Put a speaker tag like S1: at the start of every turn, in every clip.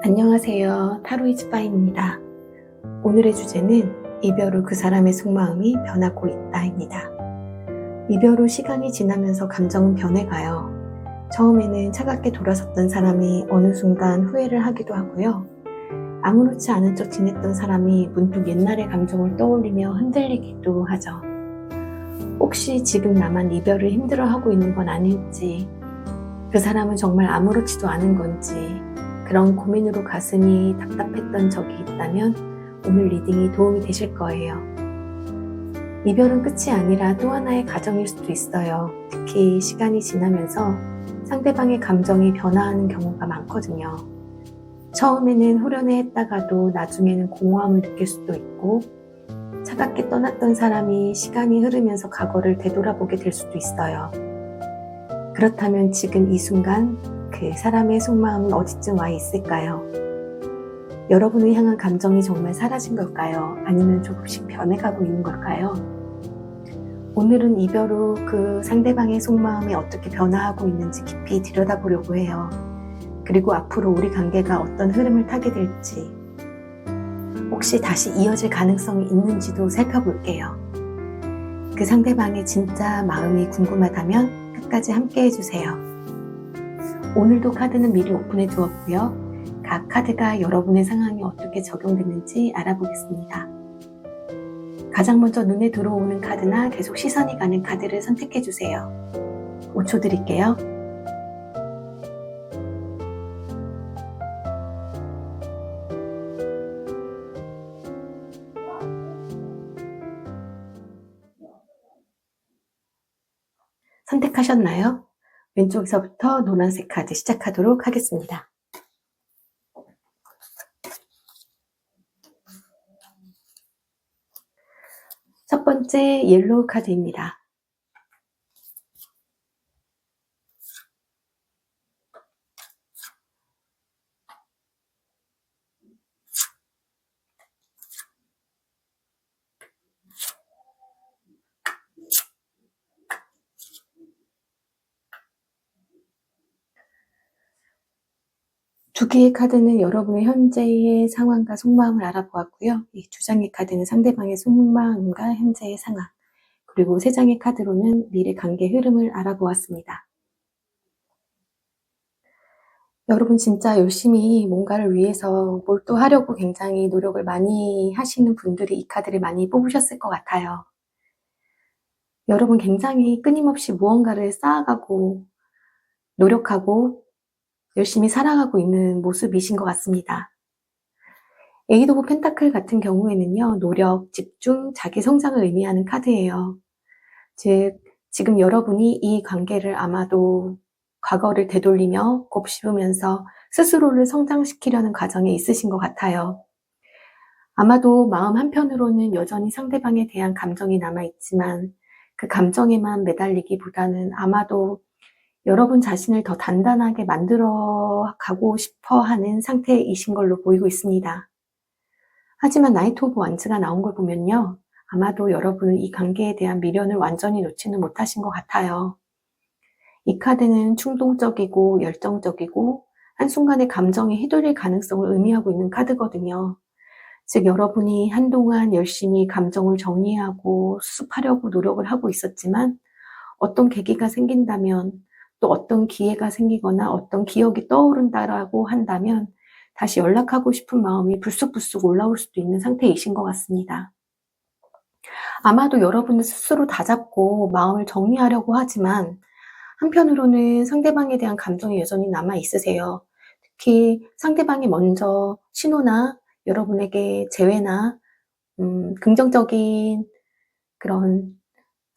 S1: 안녕하세요. 타로이즈파입니다. 오늘의 주제는 이별 후 그 사람의 속마음이 변하고 있다입니다. 이별 후 시간이 지나면서 감정은 변해가요. 처음에는 차갑게 돌아섰던 사람이 어느 순간 후회를 하기도 하고요. 아무렇지 않은 척 지냈던 사람이 문득 옛날의 감정을 떠올리며 흔들리기도 하죠. 혹시 지금 나만 이별을 힘들어하고 있는 건 아닐지, 그 사람은 정말 아무렇지도 않은 건지, 그런 고민으로 가슴이 답답했던 적이 있다면 오늘 리딩이 도움이 되실 거예요. 이별은 끝이 아니라 또 하나의 과정일 수도 있어요. 특히 시간이 지나면서 상대방의 감정이 변화하는 경우가 많거든요. 처음에는 후련해 했다가도 나중에는 공허함을 느낄 수도 있고, 차갑게 떠났던 사람이 시간이 흐르면서 과거를 되돌아보게 될 수도 있어요. 그렇다면 지금 이 순간 그 사람의 속마음은 어디쯤 와 있을까요? 여러분을 향한 감정이 정말 사라진 걸까요? 아니면 조금씩 변해가고 있는 걸까요? 오늘은 이별 후 그 상대방의 속마음이 어떻게 변화하고 있는지 깊이 들여다보려고 해요. 그리고 앞으로 우리 관계가 어떤 흐름을 타게 될지, 혹시 다시 이어질 가능성이 있는지도 살펴볼게요. 그 상대방의 진짜 마음이 궁금하다면 끝까지 함께 해주세요. 오늘도 카드는 미리 오픈해 두었고요. 각 카드가 여러분의 상황에 어떻게 적용되는지 알아보겠습니다. 가장 먼저 눈에 들어오는 카드나 계속 시선이 가는 카드를 선택해 주세요. 5초 드릴게요. 선택하셨나요? 왼쪽에서부터 노란색 카드 시작하도록 하겠습니다. 첫 번째 옐로우 카드입니다. 두 개의 카드는 여러분의 현재의 상황과 속마음을 알아보았고요. 이 두 장의 카드는 상대방의 속마음과 현재의 상황, 그리고 세 장의 카드로는 미래 관계 흐름을 알아보았습니다. 여러분 진짜 열심히 뭔가를 위해서 몰두하려고 굉장히 노력을 많이 하시는 분들이 이 카드를 많이 뽑으셨을 것 같아요. 여러분 굉장히 끊임없이 무언가를 쌓아가고 노력하고 열심히 살아가고 있는 모습이신 것 같습니다. 에이드 오브 펜타클 같은 경우에는요, 노력, 집중, 자기 성장을 의미하는 카드예요. 즉, 지금 여러분이 이 관계를 아마도 과거를 되돌리며 곱씹으면서 스스로를 성장시키려는 과정에 있으신 것 같아요. 아마도 마음 한편으로는 여전히 상대방에 대한 감정이 남아있지만 그 감정에만 매달리기보다는 아마도 여러분 자신을 더 단단하게 만들어 가고 싶어 하는 상태이신 걸로 보이고 있습니다. 하지만 나이트 오브 완즈가 나온 걸 보면요, 아마도 여러분은 이 관계에 대한 미련을 완전히 놓지는 못하신 것 같아요. 이 카드는 충동적이고 열정적이고 한순간의 감정에 휘둘릴 가능성을 의미하고 있는 카드거든요. 즉 여러분이 한동안 열심히 감정을 정리하고 수습하려고 노력을 하고 있었지만 어떤 계기가 생긴다면, 또 어떤 기회가 생기거나 어떤 기억이 떠오른다라고 한다면 다시 연락하고 싶은 마음이 불쑥불쑥 올라올 수도 있는 상태이신 것 같습니다. 아마도 여러분은 스스로 다잡고 마음을 정리하려고 하지만 한편으로는 상대방에 대한 감정이 여전히 남아 있으세요. 특히 상대방이 먼저 신호나 여러분에게 재회나 긍정적인 그런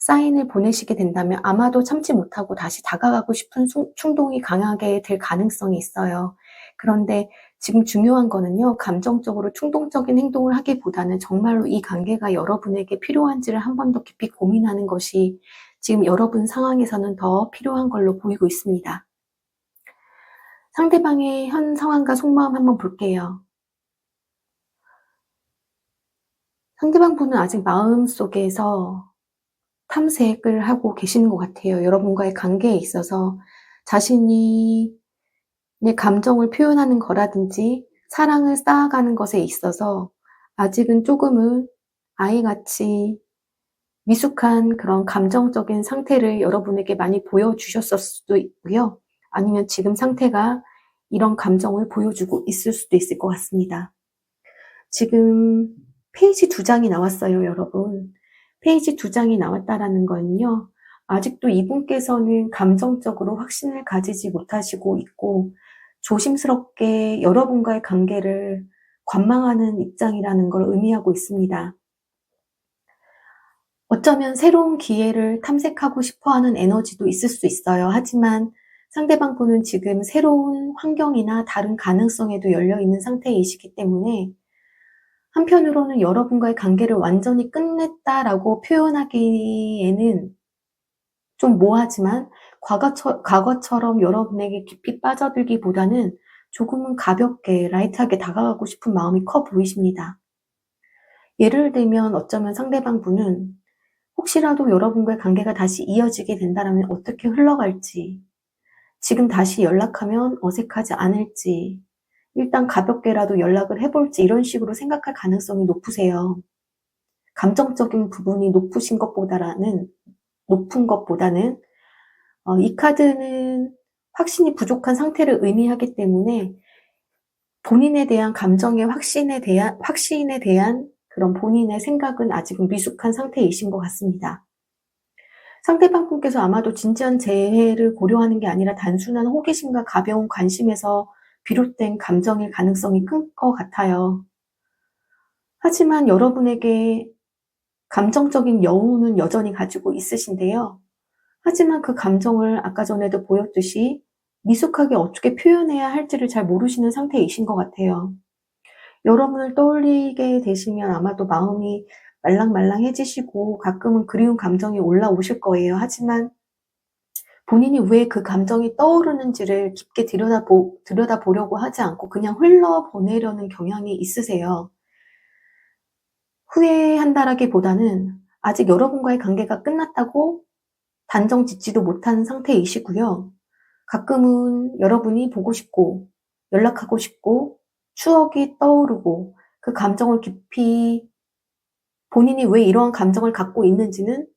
S1: 사인을 보내시게 된다면 아마도 참지 못하고 다시 다가가고 싶은 충동이 강하게 될 가능성이 있어요. 그런데 지금 중요한 거는요, 감정적으로 충동적인 행동을 하기보다는 정말로 이 관계가 여러분에게 필요한지를 한 번 더 깊이 고민하는 것이 지금 여러분 상황에서는 더 필요한 걸로 보이고 있습니다. 상대방의 현 상황과 속마음 한번 볼게요. 상대방 분은 아직 마음속에서 탐색을 하고 계시는 것 같아요. 여러분과의 관계에 있어서 자신이 내 감정을 표현하는 거라든지 사랑을 쌓아가는 것에 있어서 아직은 조금은 아이같이 미숙한 그런 감정적인 상태를 여러분에게 많이 보여주셨을 수도 있고요. 아니면 지금 상태가 이런 감정을 보여주고 있을 수도 있을 것 같습니다. 지금 페이지 2장이 나왔어요, 여러분. 페이지 2장이 나왔다라는 건요, 아직도 이분께서는 감정적으로 확신을 가지지 못하시고 있고 조심스럽게 여러분과의 관계를 관망하는 입장이라는 걸 의미하고 있습니다. 어쩌면 새로운 기회를 탐색하고 싶어하는 에너지도 있을 수 있어요. 하지만 상대방 분은 지금 새로운 환경이나 다른 가능성에도 열려있는 상태이시기 때문에 한편으로는 여러분과의 관계를 완전히 끝냈다라고 표현하기에는 좀 모호하지만 과거처럼 여러분에게 깊이 빠져들기보다는 조금은 가볍게 라이트하게 다가가고 싶은 마음이 커 보이십니다. 예를 들면 어쩌면 상대방 분은 혹시라도 여러분과의 관계가 다시 이어지게 된다면 어떻게 흘러갈지, 지금 다시 연락하면 어색하지 않을지, 일단 가볍게라도 연락을 해볼지 이런 식으로 생각할 가능성이 높으세요. 감정적인 부분이 높은 것보다는 이 카드는 확신이 부족한 상태를 의미하기 때문에 본인에 대한 감정의 확신에 대한 그런 본인의 생각은 아직은 미숙한 상태이신 것 같습니다. 상대방 분께서 아마도 진지한 재해를 고려하는 게 아니라 단순한 호기심과 가벼운 관심에서 비롯된 감정일 가능성이 큰 것 같아요. 하지만 여러분에게 감정적인 여운은 여전히 가지고 있으신데요. 하지만 그 감정을 아까 전에도 보였듯이 미숙하게 어떻게 표현해야 할지를 잘 모르시는 상태이신 것 같아요. 여러분을 떠올리게 되시면 아마도 마음이 말랑말랑해지시고 가끔은 그리운 감정이 올라오실 거예요. 하지만 본인이 왜 그 감정이 떠오르는지를 깊게 들여다보려고 하지 않고 그냥 흘러보내려는 경향이 있으세요. 후회한다라기보다는 아직 여러분과의 관계가 끝났다고 단정 짓지도 못한 상태이시고요. 가끔은 여러분이 보고 싶고 연락하고 싶고 추억이 떠오르고 그 감정을 깊이 본인이 왜 이러한 감정을 갖고 있는지는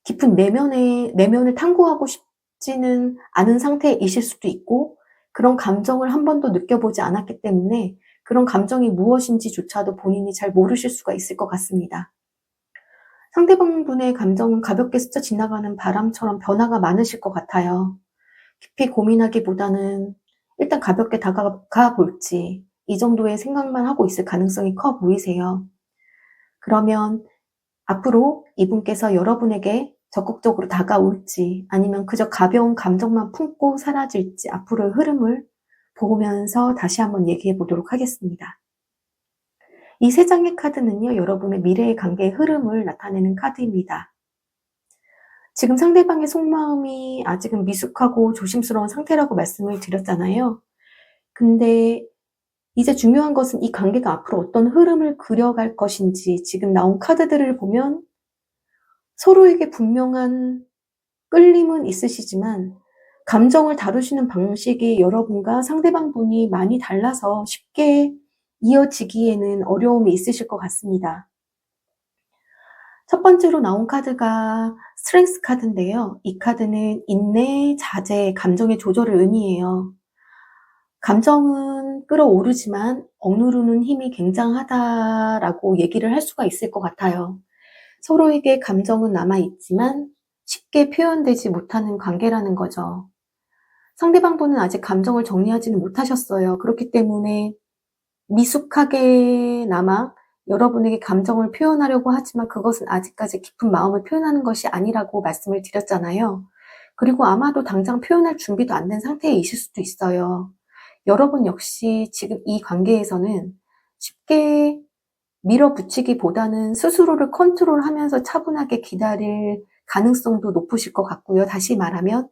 S1: 깊은 내면을 탐구하고 싶지는 않은 상태이실 수도 있고 그런 감정을 한 번도 느껴보지 않았기 때문에 그런 감정이 무엇인지조차도 본인이 잘 모르실 수가 있을 것 같습니다. 상대방 분의 감정은 가볍게 스쳐 지나가는 바람처럼 변화가 많으실 것 같아요. 깊이 고민하기보다는 일단 가볍게 다가가 볼지 이 정도의 생각만 하고 있을 가능성이 커 보이세요. 그러면 앞으로 이분께서 여러분에게 적극적으로 다가올지 아니면 그저 가벼운 감정만 품고 사라질지 앞으로의 흐름을 보면서 다시 한번 얘기해 보도록 하겠습니다. 이 3장의 카드는요, 여러분의 미래의 관계의 흐름을 나타내는 카드입니다. 지금 상대방의 속마음이 아직은 미숙하고 조심스러운 상태라고 말씀을 드렸잖아요. 근데 이제 중요한 것은 이 관계가 앞으로 어떤 흐름을 그려갈 것인지 지금 나온 카드들을 보면 서로에게 분명한 끌림은 있으시지만 감정을 다루시는 방식이 여러분과 상대방 분이 많이 달라서 쉽게 이어지기에는 어려움이 있으실 것 같습니다. 첫 번째로 나온 카드가 스트렝스 카드인데요. 이 카드는 인내, 자제, 감정의 조절을 의미해요. 감정은 끌어오르지만 억누르는 힘이 굉장하다라고 얘기를 할 수가 있을 것 같아요. 서로에게 감정은 남아있지만 쉽게 표현되지 못하는 관계라는 거죠. 상대방 분은 아직 감정을 정리하지는 못하셨어요. 그렇기 때문에 미숙하게나마 여러분에게 감정을 표현하려고 하지만 그것은 아직까지 깊은 마음을 표현하는 것이 아니라고 말씀을 드렸잖아요. 그리고 아마도 당장 표현할 준비도 안 된 상태이실 수도 있어요. 여러분 역시 지금 이 관계에서는 쉽게 밀어붙이기보다는 스스로를 컨트롤하면서 차분하게 기다릴 가능성도 높으실 것 같고요. 다시 말하면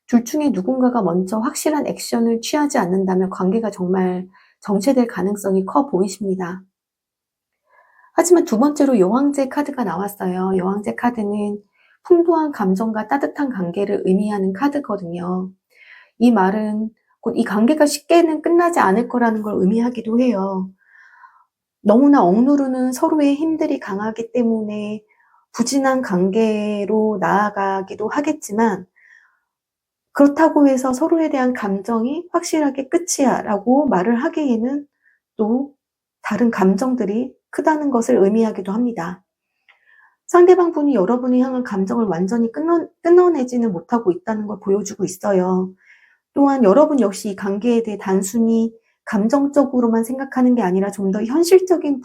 S1: 둘 중에 누군가가 먼저 확실한 액션을 취하지 않는다면 관계가 정말 정체될 가능성이 커 보이십니다. 하지만 두 번째로 여왕제 카드가 나왔어요. 여왕제 카드는 풍부한 감정과 따뜻한 관계를 의미하는 카드거든요. 이 말은 곧 이 관계가 쉽게는 끝나지 않을 거라는 걸 의미하기도 해요. 너무나 억누르는 서로의 힘들이 강하기 때문에 부진한 관계로 나아가기도 하겠지만, 그렇다고 해서 서로에 대한 감정이 확실하게 끝이야 라고 말을 하기에는 또 다른 감정들이 크다는 것을 의미하기도 합니다. 상대방 분이 여러분이 향한 감정을 완전히 끊어내지는 못하고 있다는 걸 보여주고 있어요. 또한 여러분 역시 이 관계에 대해 단순히 감정적으로만 생각하는 게 아니라 좀 더 현실적인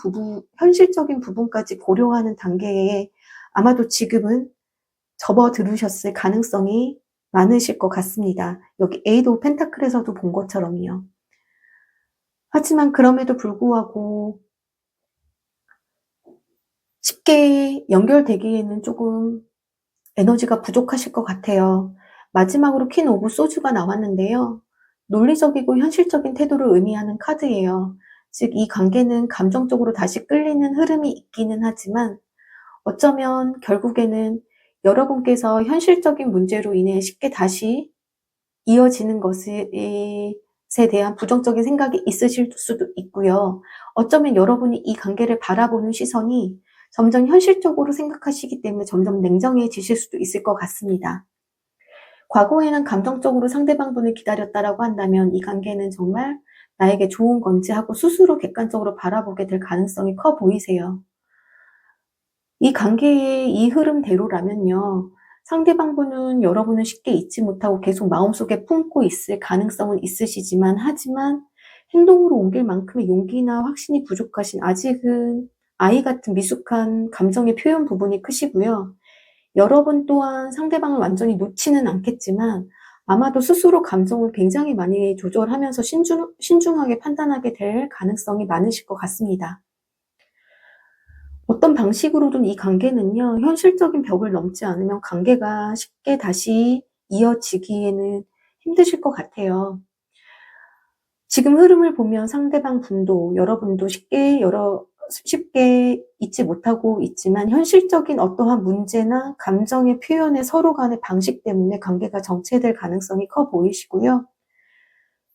S1: 부분까지 고려하는 단계에 아마도 지금은 접어들으셨을 가능성이 많으실 것 같습니다. 여기 에이드 오브 펜타클에서도 본 것처럼요. 하지만 그럼에도 불구하고 쉽게 연결되기에는 조금 에너지가 부족하실 것 같아요. 마지막으로 퀸 오브 소주가 나왔는데요. 논리적이고 현실적인 태도를 의미하는 카드예요. 즉, 이 관계는 감정적으로 다시 끌리는 흐름이 있기는 하지만 어쩌면 결국에는 여러분께서 현실적인 문제로 인해 쉽게 다시 이어지는 것에 대한 부정적인 생각이 있으실 수도 있고요. 어쩌면 여러분이 이 관계를 바라보는 시선이 점점 현실적으로 생각하시기 때문에 점점 냉정해지실 수도 있을 것 같습니다. 과거에는 감정적으로 상대방분을 기다렸다라고 한다면 이 관계는 정말 나에게 좋은 건지 하고 스스로 객관적으로 바라보게 될 가능성이 커 보이세요. 이 관계의 이 흐름대로라면요, 상대방분은 여러분을 쉽게 잊지 못하고 계속 마음속에 품고 있을 가능성은 있으시지만, 하지만 행동으로 옮길 만큼의 용기나 확신이 부족하신, 아직은 아이 같은 미숙한 감정의 표현 부분이 크시고요. 여러분 또한 상대방을 완전히 놓지는 않겠지만 아마도 스스로 감정을 굉장히 많이 조절하면서 신중하게 판단하게 될 가능성이 많으실 것 같습니다. 어떤 방식으로든 이 관계는요, 현실적인 벽을 넘지 않으면 관계가 쉽게 다시 이어지기에는 힘드실 것 같아요. 지금 흐름을 보면 상대방 분도 여러분도 쉽게 잊지 못하고 있지만 현실적인 어떠한 문제나 감정의 표현의 서로 간의 방식 때문에 관계가 정체될 가능성이 커 보이시고요.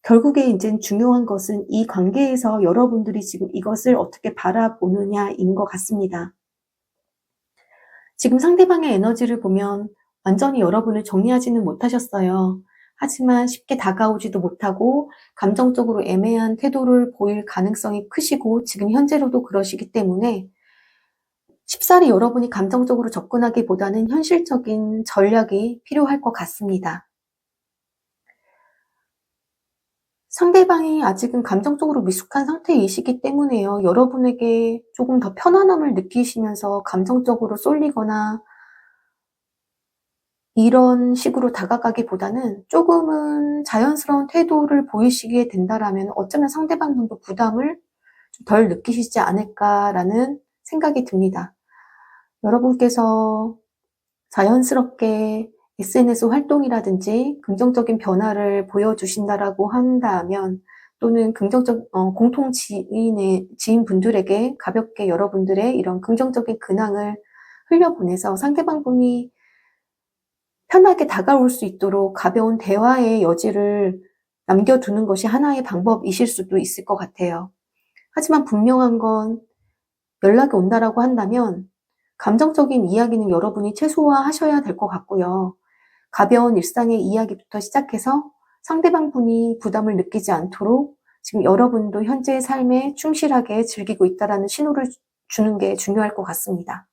S1: 결국에 이제 중요한 것은 이 관계에서 여러분들이 지금 이것을 어떻게 바라보느냐인 것 같습니다. 지금 상대방의 에너지를 보면 완전히 여러분을 정리하지는 못하셨어요. 하지만 쉽게 다가오지도 못하고 감정적으로 애매한 태도를 보일 가능성이 크시고 지금 현재로도 그러시기 때문에 쉽사리 여러분이 감정적으로 접근하기보다는 현실적인 전략이 필요할 것 같습니다. 상대방이 아직은 감정적으로 미숙한 상태이시기 때문에요. 여러분에게 조금 더 편안함을 느끼시면서 감정적으로 쏠리거나 이런 식으로 다가가기보다는 조금은 자연스러운 태도를 보이시게 된다라면 어쩌면 상대방분도 부담을 좀 덜 느끼시지 않을까라는 생각이 듭니다. 여러분께서 자연스럽게 SNS 활동이라든지 긍정적인 변화를 보여주신다라고 한다면, 또는 공통 지인분들에게 가볍게 여러분들의 이런 긍정적인 근황을 흘려보내서 상대방분이 편하게 다가올 수 있도록 가벼운 대화의 여지를 남겨두는 것이 하나의 방법이실 수도 있을 것 같아요. 하지만 분명한 건 연락이 온다라고 한다면 감정적인 이야기는 여러분이 최소화하셔야 될 것 같고요. 가벼운 일상의 이야기부터 시작해서 상대방 분이 부담을 느끼지 않도록 지금 여러분도 현재의 삶에 충실하게 즐기고 있다는 신호를 주는 게 중요할 것 같습니다.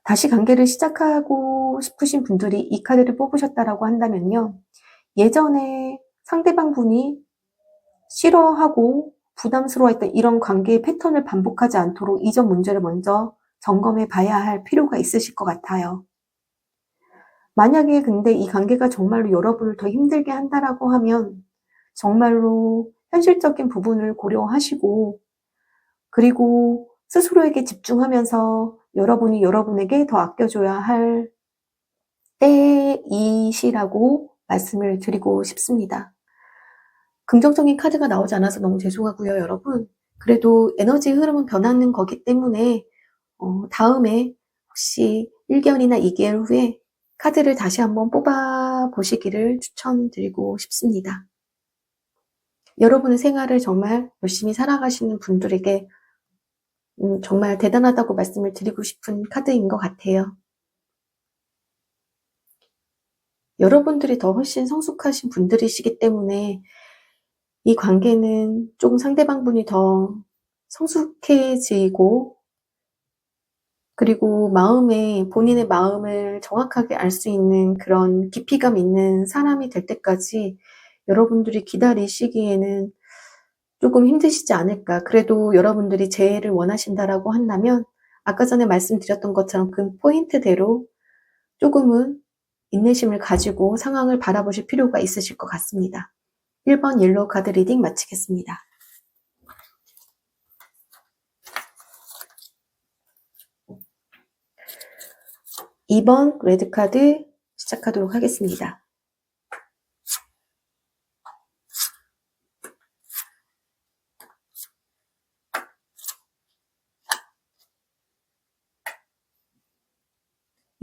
S1: 다시 관계를 시작하고 싶으신 분들이 이 카드를 뽑으셨다라고 한다면요, 예전에 상대방 분이 싫어하고 부담스러워했던 이런 관계의 패턴을 반복하지 않도록 이전 문제를 먼저 점검해 봐야 할 필요가 있으실 것 같아요. 만약에 근데 이 관계가 정말로 여러분을 더 힘들게 한다라고 하면 정말로 현실적인 부분을 고려하시고, 그리고 스스로에게 집중하면서 여러분이 여러분에게 더 아껴줘야 할 때이시라고 말씀을 드리고 싶습니다. 긍정적인 카드가 나오지 않아서 너무 죄송하고요, 여러분. 그래도 에너지 흐름은 변하는 거기 때문에 다음에 혹시 1개월이나 2개월 후에 카드를 다시 한번 뽑아 보시기를 추천드리고 싶습니다. 여러분의 생활을 정말 열심히 살아가시는 분들에게 정말 대단하다고 말씀을 드리고 싶은 카드인 것 같아요. 여러분들이 더 훨씬 성숙하신 분들이시기 때문에 이 관계는 조금 상대방분이 더 성숙해지고, 그리고 본인의 마음을 정확하게 알 수 있는 그런 깊이감 있는 사람이 될 때까지 여러분들이 기다리시기에는 조금 힘드시지 않을까. 그래도 여러분들이 재회를 원하신다라고 한다면 아까 전에 말씀드렸던 것처럼 그 포인트대로 조금은 인내심을 가지고 상황을 바라보실 필요가 있으실 것 같습니다. 1번 옐로우 카드 리딩 마치겠습니다. 2번 레드 카드 시작하도록 하겠습니다.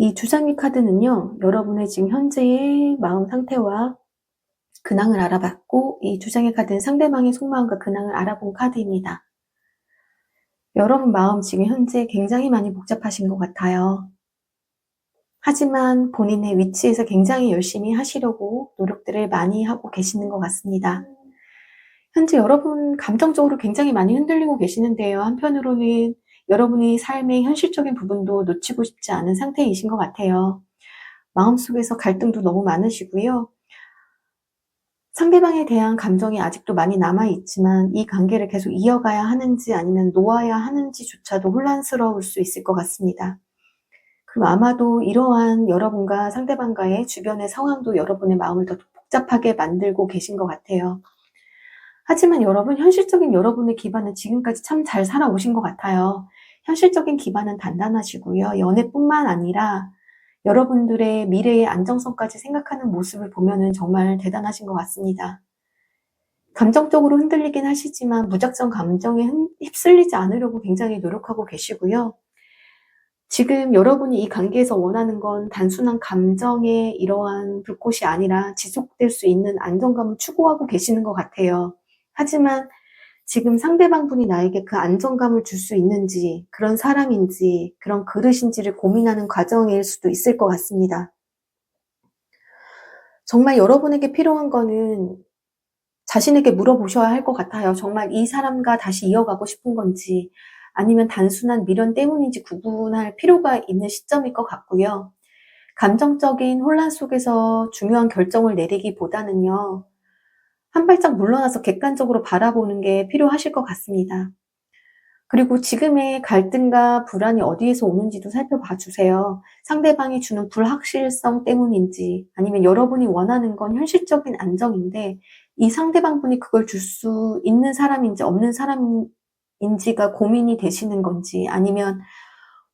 S1: 이 두 장의 카드는요, 여러분의 지금 현재의 마음 상태와 근황을 알아봤고, 이 두 장의 카드는 상대방의 속마음과 근황을 알아본 카드입니다. 여러분 마음 지금 현재 굉장히 많이 복잡하신 것 같아요. 하지만 본인의 위치에서 굉장히 열심히 하시려고 노력들을 많이 하고 계시는 것 같습니다. 현재 여러분 감정적으로 굉장히 많이 흔들리고 계시는데요. 한편으로는 여러분의 삶의 현실적인 부분도 놓치고 싶지 않은 상태이신 것 같아요. 마음속에서 갈등도 너무 많으시고요. 상대방에 대한 감정이 아직도 많이 남아있지만 이 관계를 계속 이어가야 하는지 아니면 놓아야 하는지조차도 혼란스러울 수 있을 것 같습니다. 그럼 아마도 이러한 여러분과 상대방과의 주변의 상황도 여러분의 마음을 더 복잡하게 만들고 계신 것 같아요. 하지만 여러분, 현실적인 여러분의 기반은 지금까지 참 잘 살아오신 것 같아요. 현실적인 기반은 단단하시고요. 연애뿐만 아니라 여러분들의 미래의 안정성까지 생각하는 모습을 보면은 정말 대단하신 것 같습니다. 감정적으로 흔들리긴 하시지만 무작정 감정에 휩쓸리지 않으려고 굉장히 노력하고 계시고요. 지금 여러분이 이 관계에서 원하는 건 단순한 감정의 이러한 불꽃이 아니라 지속될 수 있는 안정감을 추구하고 계시는 것 같아요. 하지만 지금 상대방분이 나에게 그 안정감을 줄 수 있는지, 그런 사람인지, 그런 그릇인지를 고민하는 과정일 수도 있을 것 같습니다. 정말 여러분에게 필요한 거는 자신에게 물어보셔야 할 것 같아요. 정말 이 사람과 다시 이어가고 싶은 건지, 아니면 단순한 미련 때문인지 구분할 필요가 있는 시점일 것 같고요. 감정적인 혼란 속에서 중요한 결정을 내리기보다는요, 한 발짝 물러나서 객관적으로 바라보는 게 필요하실 것 같습니다. 그리고 지금의 갈등과 불안이 어디에서 오는지도 살펴봐 주세요. 상대방이 주는 불확실성 때문인지, 아니면 여러분이 원하는 건 현실적인 안정인데 이 상대방분이 그걸 줄 수 있는 사람인지 없는 사람인지가 고민이 되시는 건지, 아니면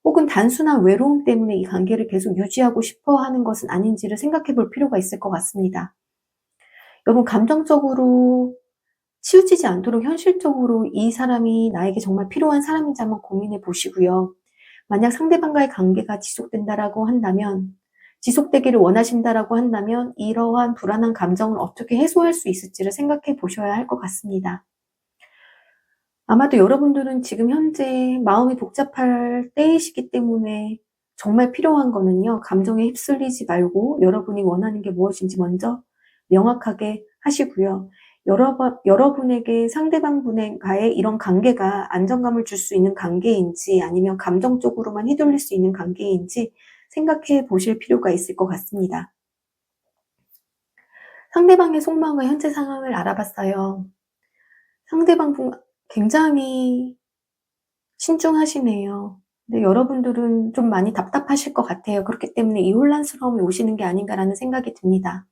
S1: 혹은 단순한 외로움 때문에 이 관계를 계속 유지하고 싶어 하는 것은 아닌지를 생각해 볼 필요가 있을 것 같습니다. 여러분, 감정적으로 치우치지 않도록 현실적으로 이 사람이 나에게 정말 필요한 사람인지 한번 고민해 보시고요. 만약 상대방과의 관계가 지속된다라고 한다면, 지속되기를 원하신다라고 한다면 이러한 불안한 감정을 어떻게 해소할 수 있을지를 생각해 보셔야 할 것 같습니다. 아마도 여러분들은 지금 현재 마음이 복잡할 때이시기 때문에 정말 필요한 거는요, 감정에 휩쓸리지 말고 여러분이 원하는 게 무엇인지 먼저 명확하게 하시고요. 여러분에게 상대방분과의 이런 관계가 안정감을 줄 수 있는 관계인지 아니면 감정적으로만 휘둘릴 수 있는 관계인지 생각해 보실 필요가 있을 것 같습니다. 상대방의 속마음과 현재 상황을 알아봤어요. 상대방분 굉장히 신중하시네요. 근데 여러분들은 좀 많이 답답하실 것 같아요. 그렇기 때문에 이 혼란스러움이 오시는 게 아닌가라는 생각이 듭니다.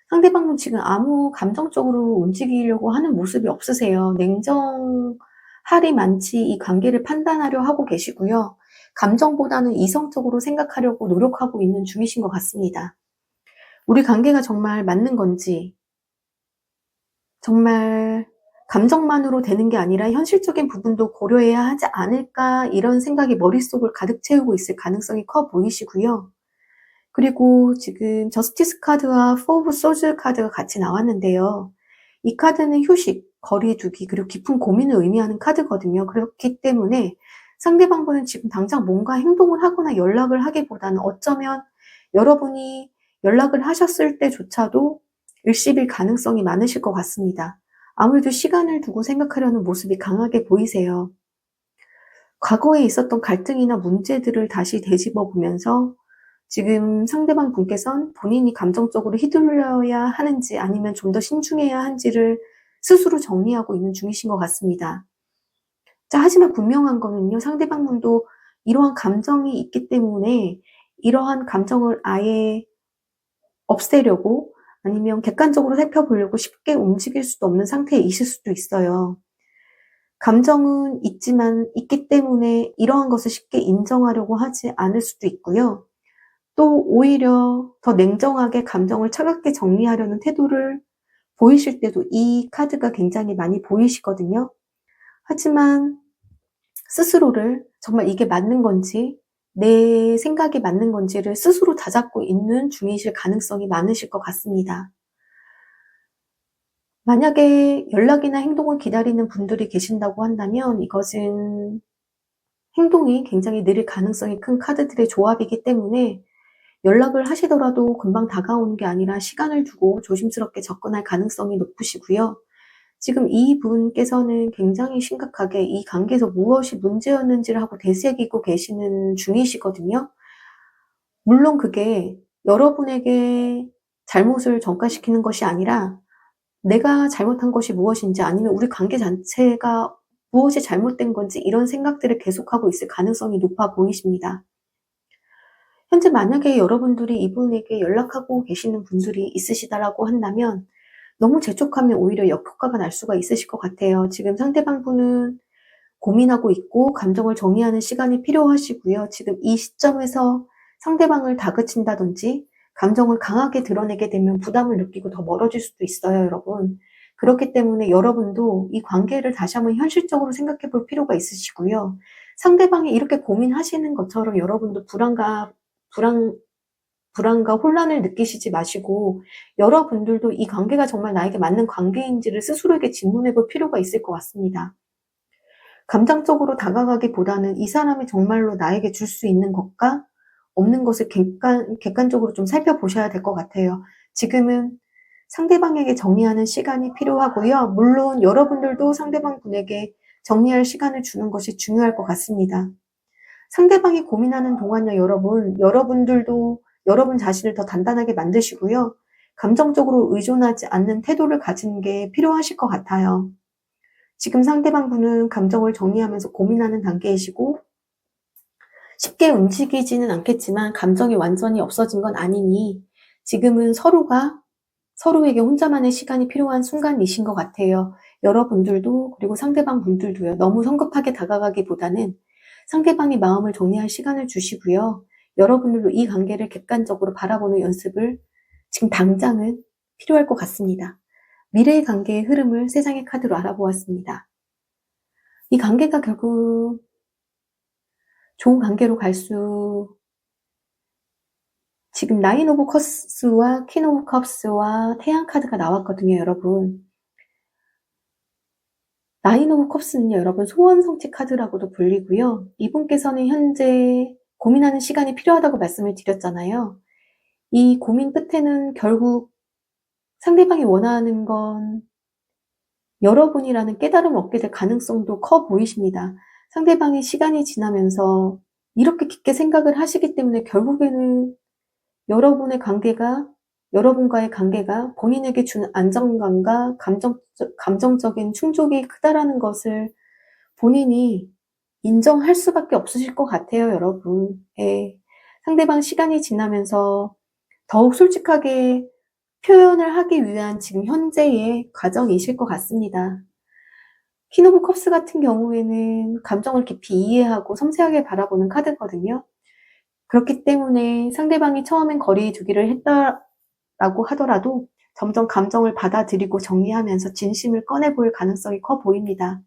S1: 상대방은 지금 아무 감정적으로 움직이려고 하는 모습이 없으세요. 냉정할이 많지 이 관계를 판단하려 하고 계시고요. 감정보다는 이성적으로 생각하려고 노력하고 있는 중이신 것 같습니다. 우리 관계가 정말 맞는 건지, 정말 감정만으로 되는 게 아니라 현실적인 부분도 고려해야 하지 않을까, 이런 생각이 머릿속을 가득 채우고 있을 가능성이 커 보이시고요. 그리고 지금 저스티스 카드와 포 오브 소즈 카드가 같이 나왔는데요. 이 카드는 휴식, 거리 두기, 그리고 깊은 고민을 의미하는 카드거든요. 그렇기 때문에 상대방분은 지금 당장 뭔가 행동을 하거나 연락을 하기보다는 어쩌면 여러분이 연락을 하셨을 때조차도 일시일 가능성이 많으실 것 같습니다. 아무래도 시간을 두고 생각하려는 모습이 강하게 보이세요. 과거에 있었던 갈등이나 문제들을 다시 되짚어 보면서 지금 상대방 분께선 본인이 감정적으로 휘둘려야 하는지 아니면 좀 더 신중해야 한지를 스스로 정리하고 있는 중이신 것 같습니다. 자, 하지만 분명한 거는요, 상대방 분도 이러한 감정이 있기 때문에 이러한 감정을 아예 없애려고 아니면 객관적으로 살펴보려고 쉽게 움직일 수도 없는 상태에 있을 수도 있어요. 감정은 있기 때문에 이러한 것을 쉽게 인정하려고 하지 않을 수도 있고요. 또 오히려 더 냉정하게 감정을 차갑게 정리하려는 태도를 보이실 때도 이 카드가 굉장히 많이 보이시거든요. 하지만 스스로를 정말 이게 맞는 건지, 내 생각이 맞는 건지를 스스로 다잡고 있는 중이실 가능성이 많으실 것 같습니다. 만약에 연락이나 행동을 기다리는 분들이 계신다고 한다면 이것은 행동이 굉장히 느릴 가능성이 큰 카드들의 조합이기 때문에 연락을 하시더라도 금방 다가오는 게 아니라 시간을 두고 조심스럽게 접근할 가능성이 높으시고요. 지금 이분께서는 굉장히 심각하게 이 관계에서 무엇이 문제였는지를 하고 되새기고 계시는 중이시거든요. 물론 그게 여러분에게 잘못을 전가시키는 것이 아니라 내가 잘못한 것이 무엇인지 아니면 우리 관계 자체가 무엇이 잘못된 건지 이런 생각들을 계속하고 있을 가능성이 높아 보이십니다. 현재 만약에 여러분들이 이분에게 연락하고 계시는 분들이 있으시다라고 한다면 너무 재촉하면 오히려 역효과가 날 수가 있으실 것 같아요. 지금 상대방 분은 고민하고 있고 감정을 정리하는 시간이 필요하시고요. 지금 이 시점에서 상대방을 다그친다든지 감정을 강하게 드러내게 되면 부담을 느끼고 더 멀어질 수도 있어요, 여러분. 그렇기 때문에 여러분도 이 관계를 다시 한번 현실적으로 생각해 볼 필요가 있으시고요. 상대방이 이렇게 고민하시는 것처럼 여러분도 불안, 불안과 혼란을 느끼시지 마시고 여러분들도 이 관계가 정말 나에게 맞는 관계인지를 스스로에게 질문해 볼 필요가 있을 것 같습니다. 감정적으로 다가가기보다는 이 사람이 정말로 나에게 줄 수 있는 것과 없는 것을 객관적으로 좀 살펴보셔야 될 것 같아요. 지금은 상대방에게 정리하는 시간이 필요하고요. 물론 여러분들도 상대방 분에게 정리할 시간을 주는 것이 중요할 것 같습니다. 상대방이 고민하는 동안요, 여러분들도 여러분 자신을 더 단단하게 만드시고요. 감정적으로 의존하지 않는 태도를 가지는 게 필요하실 것 같아요. 지금 상대방 분은 감정을 정리하면서 고민하는 단계이시고 쉽게 움직이지는 않겠지만 감정이 완전히 없어진 건 아니니 지금은 서로에게 혼자만의 시간이 필요한 순간이신 것 같아요. 여러분들도 그리고 상대방 분들도요. 너무 성급하게 다가가기보다는 상대방이 마음을 정리할 시간을 주시고요. 여러분들도 이 관계를 객관적으로 바라보는 연습을 지금 당장은 필요할 것 같습니다. 미래의 관계의 흐름을 세 장의 카드로 알아보았습니다. 이 관계가 결국 좋은 관계로 지금 나인 오브 커스와 퀸 오브 컵스와 태양 카드가 나왔거든요, 여러분. 나인 오브 컵스는요, 여러분 소원 성취 카드라고도 불리고요. 이분께서는 현재 고민하는 시간이 필요하다고 말씀을 드렸잖아요. 이 고민 끝에는 결국 상대방이 원하는 건 여러분이라는 깨달음을 얻게 될 가능성도 커 보이십니다. 상대방이 시간이 지나면서 이렇게 깊게 생각을 하시기 때문에 결국에는 여러분과의 관계가 본인에게 주는 안정감과 감정적인 충족이 크다라는 것을 본인이 인정할 수밖에 없으실 것 같아요, 여러분. 예. 상대방 시간이 지나면서 더욱 솔직하게 표현을 하기 위한 지금 현재의 과정이실 것 같습니다. 퀸 오브 컵스 같은 경우에는 감정을 깊이 이해하고 섬세하게 바라보는 카드거든요. 그렇기 때문에 상대방이 처음엔 거리 두기를 했다라고 하더라도 점점 감정을 받아들이고 정리하면서 진심을 꺼내 보일 가능성이 커 보입니다.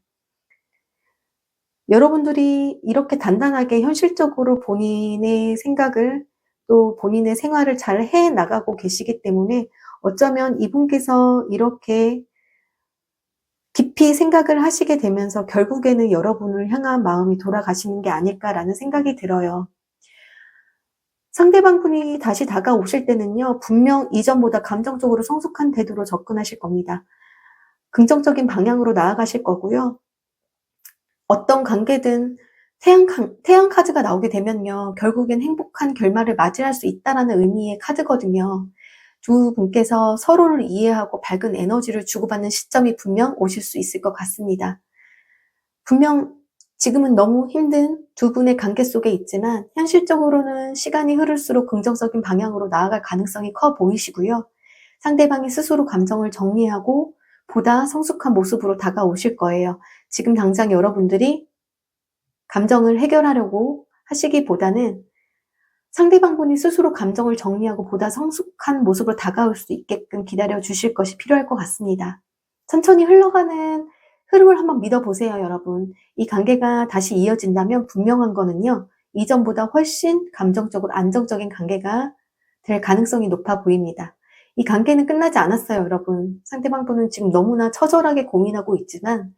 S1: 여러분들이 이렇게 단단하게 현실적으로 본인의 생각을 또 본인의 생활을 잘 해 나가고 계시기 때문에 어쩌면 이분께서 이렇게 깊이 생각을 하시게 되면서 결국에는 여러분을 향한 마음이 돌아가시는 게 아닐까라는 생각이 들어요. 상대방 분이 다시 다가오실 때는요, 분명 이전보다 감정적으로 성숙한 태도로 접근하실 겁니다. 긍정적인 방향으로 나아가실 거고요. 어떤 관계든 태양 카드가 나오게 되면요, 결국엔 행복한 결말을 맞이할 수 있다라는 의미의 카드거든요. 두 분께서 서로를 이해하고 밝은 에너지를 주고받는 시점이 분명 오실 수 있을 것 같습니다. 분명 지금은 너무 힘든 두 분의 관계 속에 있지만 현실적으로는 시간이 흐를수록 긍정적인 방향으로 나아갈 가능성이 커 보이시고요. 상대방이 스스로 감정을 정리하고 보다 성숙한 모습으로 다가오실 거예요. 지금 당장 여러분들이 감정을 해결하려고 하시기보다는 상대방 분이 스스로 감정을 정리하고 보다 성숙한 모습으로 다가올 수 있게끔 기다려 주실 것이 필요할 것 같습니다. 천천히 흘러가는 흐름을 한번 믿어보세요, 여러분. 이 관계가 다시 이어진다면 분명한 거는요, 이전보다 훨씬 감정적으로 안정적인 관계가 될 가능성이 높아 보입니다. 이 관계는 끝나지 않았어요, 여러분. 상대방 분은 지금 너무나 처절하게 고민하고 있지만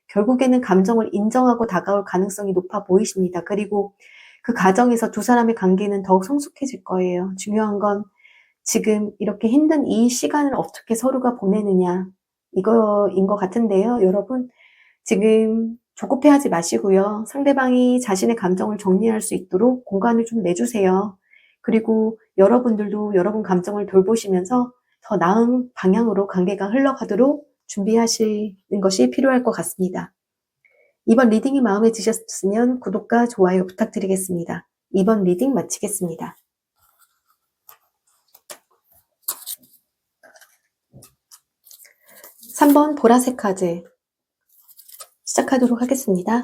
S1: 결국에는 감정을 인정하고 다가올 가능성이 높아 보이십니다. 그리고 그 과정에서 두 사람의 관계는 더욱 성숙해질 거예요. 중요한 건 지금 이렇게 힘든 이 시간을 어떻게 서로가 보내느냐, 이거인 것 같은데요. 여러분, 지금 조급해하지 마시고요. 상대방이 자신의 감정을 정리할 수 있도록 공간을 좀 내주세요. 그리고 여러분들도 여러분 감정을 돌보시면서 더 나은 방향으로 관계가 흘러가도록 준비하시는 것이 필요할 것 같습니다. 이번 리딩이 마음에 드셨으면 구독과 좋아요 부탁드리겠습니다. 이번 리딩 마치겠습니다. (3번) 보라색 카드 시작하도록 하겠습니다.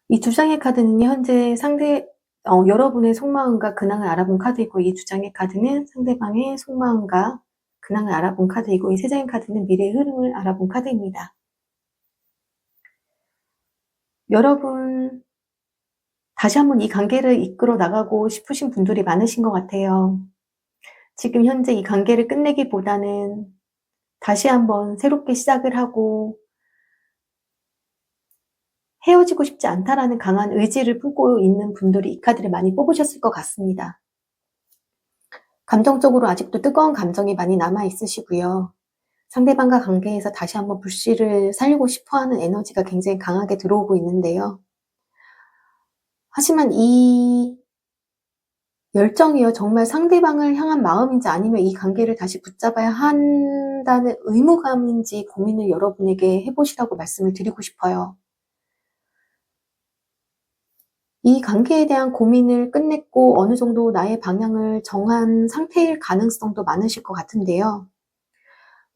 S1: 이 두 장의 카드는요, 현재 여러분의 속마음과 근황을 알아본 카드이고, 이 두 장의 카드는 상대방의 속마음과 근황을 알아본 카드이고, 이 세 장의 카드는 미래의 흐름을 알아본 카드입니다. 여러분, 다시 한번 이 관계를 이끌어 나가고 싶으신 분들이 많으신 것 같아요. 지금 현재 이 관계를 끝내기보다는 다시 한번 새롭게 시작을 하고 헤어지고 싶지 않다라는 강한 의지를 품고 있는 분들이 이 카드를 많이 뽑으셨을 것 같습니다. 감정적으로 아직도 뜨거운 감정이 많이 남아 있으시고요. 상대방과 관계에서 다시 한번 불씨를 살리고 싶어하는 에너지가 굉장히 강하게 들어오고 있는데요. 하지만 이 열정이요, 정말 상대방을 향한 마음인지 아니면 이 관계를 다시 붙잡아야 한다는 의무감인지 고민을 여러분에게 해보시라고 말씀을 드리고 싶어요. 이 관계에 대한 고민을 끝냈고 어느 정도 나의 방향을 정한 상태일 가능성도 많으실 것 같은데요.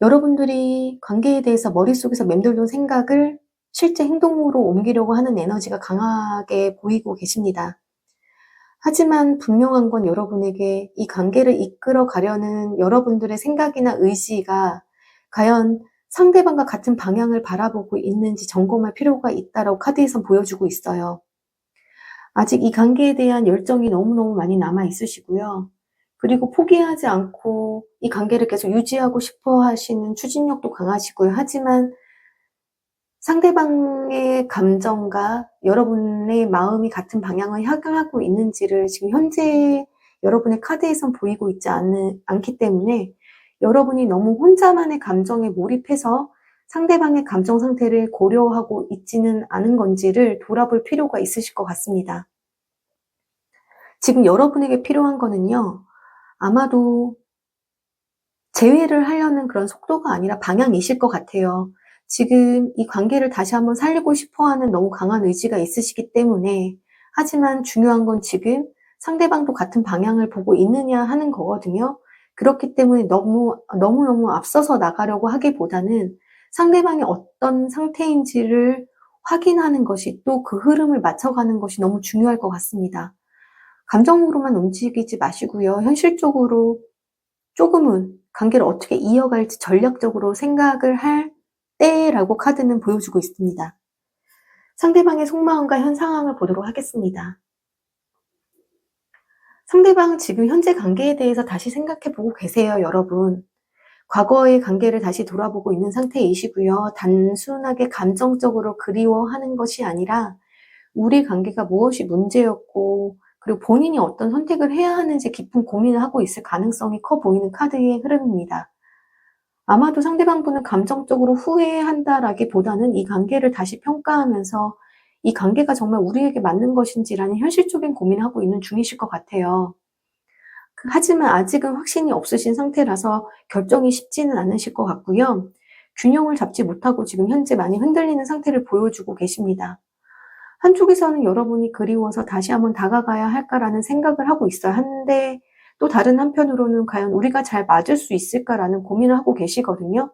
S1: 여러분들이 관계에 대해서 머릿속에서 맴돌던 생각을 실제 행동으로 옮기려고 하는 에너지가 강하게 보이고 계십니다. 하지만 분명한 건 여러분에게 이 관계를 이끌어 가려는 여러분들의 생각이나 의지가 과연 상대방과 같은 방향을 바라보고 있는지 점검할 필요가 있다고 카드에선 보여주고 있어요. 아직 이 관계에 대한 열정이 너무너무 많이 남아 있으시고요. 그리고 포기하지 않고 이 관계를 계속 유지하고 싶어 하시는 추진력도 강하시고요. 하지만 상대방의 감정과 여러분의 마음이 같은 방향을 향하고 있는지를 지금 현재 여러분의 카드에선 보이고 있지 않기 때문에 여러분이 너무 혼자만의 감정에 몰입해서 상대방의 감정 상태를 고려하고 있지는 않은 건지를 돌아볼 필요가 있으실 것 같습니다. 지금 여러분에게 필요한 거는요, 아마도 재회를 하려는 그런 속도가 아니라 방향이실 것 같아요. 지금 이 관계를 다시 한번 살리고 싶어하는 너무 강한 의지가 있으시기 때문에, 하지만 중요한 건 지금 상대방도 같은 방향을 보고 있느냐 하는 거거든요. 그렇기 때문에 너무너무 앞서서 나가려고 하기보다는 상대방이 어떤 상태인지를 확인하는 것이, 또 그 흐름을 맞춰가는 것이 너무 중요할 것 같습니다. 감정으로만 움직이지 마시고요. 현실적으로 조금은 관계를 어떻게 이어갈지 전략적으로 생각을 할 때라고 카드는 보여주고 있습니다. 상대방의 속마음과 현 상황을 보도록 하겠습니다. 상대방 지금 현재 관계에 대해서 다시 생각해 보고 계세요, 여러분. 과거의 관계를 다시 돌아보고 있는 상태이시고요. 단순하게 감정적으로 그리워하는 것이 아니라 우리 관계가 무엇이 문제였고 그리고 본인이 어떤 선택을 해야 하는지 깊은 고민을 하고 있을 가능성이 커 보이는 카드의 흐름입니다. 아마도 상대방분은 감정적으로 후회한다라기보다는 이 관계를 다시 평가하면서 이 관계가 정말 우리에게 맞는 것인지라는 현실적인 고민을 하고 있는 중이실 것 같아요. 하지만 아직은 확신이 없으신 상태라서 결정이 쉽지는 않으실 것 같고요. 균형을 잡지 못하고 지금 현재 많이 흔들리는 상태를 보여주고 계십니다. 한쪽에서는 여러분이 그리워서 다시 한번 다가가야 할까라는 생각을 하고 있어요. 한데 또 다른 한편으로는 과연 우리가 잘 맞을 수 있을까라는 고민을 하고 계시거든요.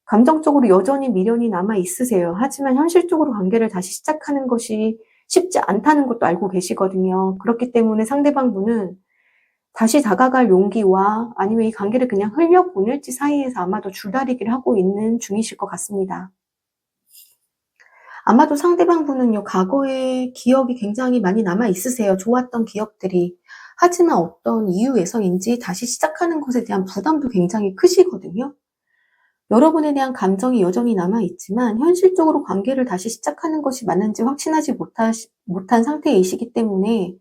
S1: 감정적으로 여전히 미련이 남아 있으세요. 하지만 현실적으로 관계를 다시 시작하는 것이 쉽지 않다는 것도 알고 계시거든요. 그렇기 때문에 상대방분은 다시 다가갈 용기와 아니면 이 관계를 그냥 흘려보낼지 사이에서 아마도 줄다리기를 하고 있는 중이실 것 같습니다. 아마도 상대방분은요, 과거의 기억이 굉장히 많이 남아 있으세요. 좋았던 기억들이. 하지만 어떤 이유에서인지 다시 시작하는 것에 대한 부담도 굉장히 크시거든요. 여러분에 대한 감정이 여전히 남아 있지만 현실적으로 관계를 다시 시작하는 것이 맞는지 확신하지 못한 상태이시기 때문에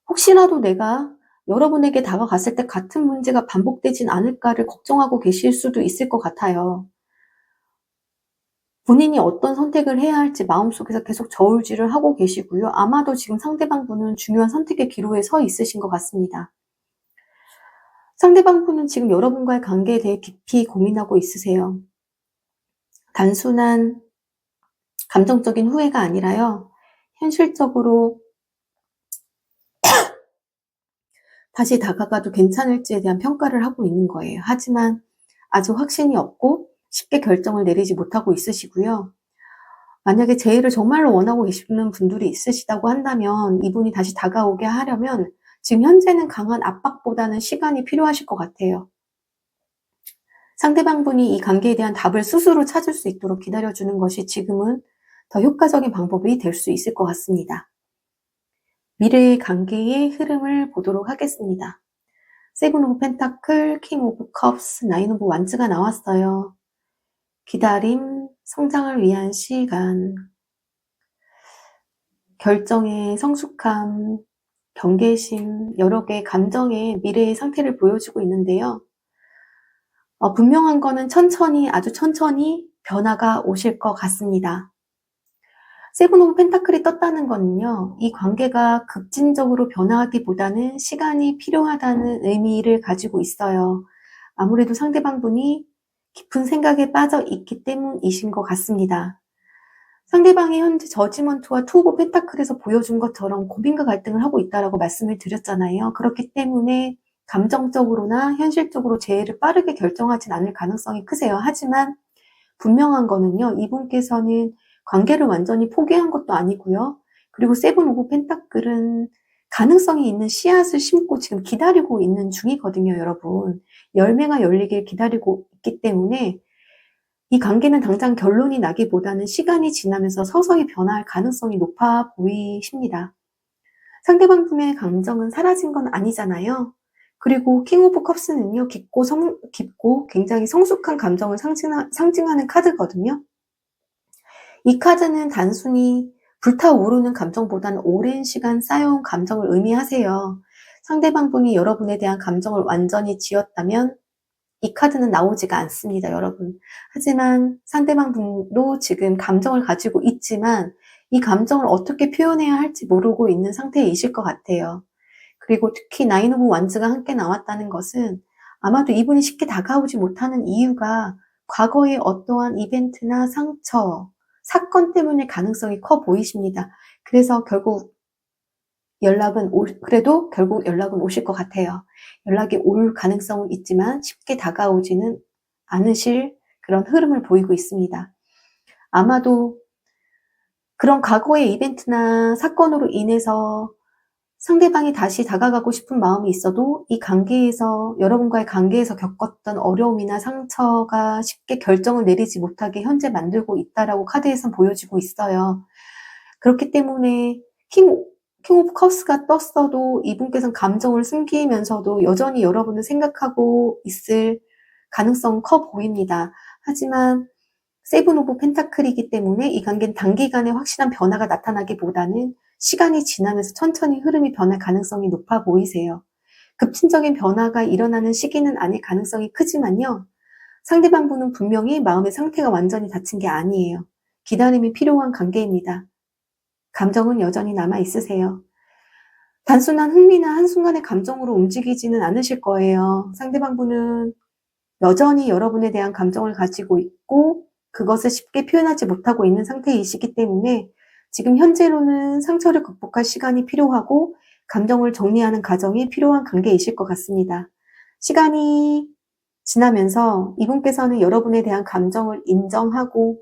S1: 혹시라도 내가 여러분에게 다가갔을 때 같은 문제가 반복되진 않을까를 걱정하고 계실 수도 있을 것 같아요. 본인이 어떤 선택을 해야 할지 마음속에서 계속 저울질을 하고 계시고요. 아마도 지금 상대방분은 중요한 선택의 기로에 서 있으신 것 같습니다. 상대방분은 지금 여러분과의 관계에 대해 깊이 고민하고 있으세요. 단순한 감정적인 후회가 아니라요. 현실적으로 다시 다가가도 괜찮을지에 대한 평가를 하고 있는 거예요. 하지만 아직 확신이 없고 쉽게 결정을 내리지 못하고 있으시고요. 만약에 재회를 정말로 원하고 계시는 분들이 있으시다고 한다면 이분이 다시 다가오게 하려면 지금 현재는 강한 압박보다는 시간이 필요하실 것 같아요. 상대방분이 이 관계에 대한 답을 스스로 찾을 수 있도록 기다려주는 것이 지금은 더 효과적인 방법이 될 수 있을 것 같습니다. 미래의 관계의 흐름을 보도록 하겠습니다. 세븐 오브 펜타클, 킹 오브 컵스, 나인 오브 완즈가 나왔어요. 기다림, 성장을 위한 시간, 결정의 성숙함, 경계심, 여러 개의 감정의 미래의 상태를 보여주고 있는데요. 분명한 거는 천천히, 아주 천천히 변화가 오실 것 같습니다. 세븐 오브 펜타클이 떴다는 거는요, 이 관계가 급진적으로 변화하기보다는 시간이 필요하다는 의미를 가지고 있어요. 아무래도 상대방분이 깊은 생각에 빠져 있기 때문이신 것 같습니다. 상대방이 현재 저지먼트와 투 오브 펜타클에서 보여준 것처럼 고민과 갈등을 하고 있다라고 말씀을 드렸잖아요. 그렇기 때문에 감정적으로나 현실적으로 재회를 빠르게 결정하진 않을 가능성이 크세요. 하지만 분명한 거는요, 이분께서는 관계를 완전히 포기한 것도 아니고요. 그리고 세븐 오브 펜타클은 가능성이 있는 씨앗을 심고 지금 기다리고 있는 중이거든요, 여러분. 열매가 열리길 기다리고 있기 때문에 이 관계는 당장 결론이 나기보다는 시간이 지나면서 서서히 변화할 가능성이 높아 보이십니다. 상대방 분의 감정은 사라진 건 아니잖아요. 그리고 킹 오브 컵스는요, 깊고 굉장히 성숙한 감정을 상징하는 카드거든요. 이 카드는 단순히 불타오르는 감정보다는 오랜 시간 쌓여온 감정을 의미하세요. 상대방 분이 여러분에 대한 감정을 완전히 지웠다면 이 카드는 나오지가 않습니다, 여러분. 하지만 상대방 분도 지금 감정을 가지고 있지만 이 감정을 어떻게 표현해야 할지 모르고 있는 상태이실 것 같아요. 그리고 특히 나인 오브 완즈가 함께 나왔다는 것은 아마도 이분이 쉽게 다가오지 못하는 이유가 과거의 어떠한 이벤트나 상처, 사건 때문일 가능성이 커 보이십니다. 그래서 그래도 결국 연락은 오실 것 같아요. 연락이 올 가능성은 있지만 쉽게 다가오지는 않으실 그런 흐름을 보이고 있습니다. 아마도 그런 과거의 이벤트나 사건으로 인해서 상대방이 다시 다가가고 싶은 마음이 있어도 이 관계에서, 여러분과의 관계에서 겪었던 어려움이나 상처가 쉽게 결정을 내리지 못하게 현재 만들고 있다라고 카드에선 보여지고 있어요. 그렇기 때문에 킹 오브 컵스가 떴어도 이분께서는 감정을 숨기면서도 여전히 여러분을 생각하고 있을 가능성은 커 보입니다. 하지만 세븐 오브 펜타클이기 때문에 이 관계는 단기간에 확실한 변화가 나타나기보다는 시간이 지나면서 천천히 흐름이 변할 가능성이 높아 보이세요. 급진적인 변화가 일어나는 시기는 아닐 가능성이 크지만요. 상대방 분은 분명히 마음의 상태가 완전히 닫힌 게 아니에요. 기다림이 필요한 관계입니다. 감정은 여전히 남아 있으세요. 단순한 흥미나 한순간의 감정으로 움직이지는 않으실 거예요. 상대방 분은 여전히 여러분에 대한 감정을 가지고 있고 그것을 쉽게 표현하지 못하고 있는 상태이시기 때문에 지금 현재로는 상처를 극복할 시간이 필요하고 감정을 정리하는 과정이 필요한 관계이실 것 같습니다. 시간이 지나면서 이분께서는 여러분에 대한 감정을 인정하고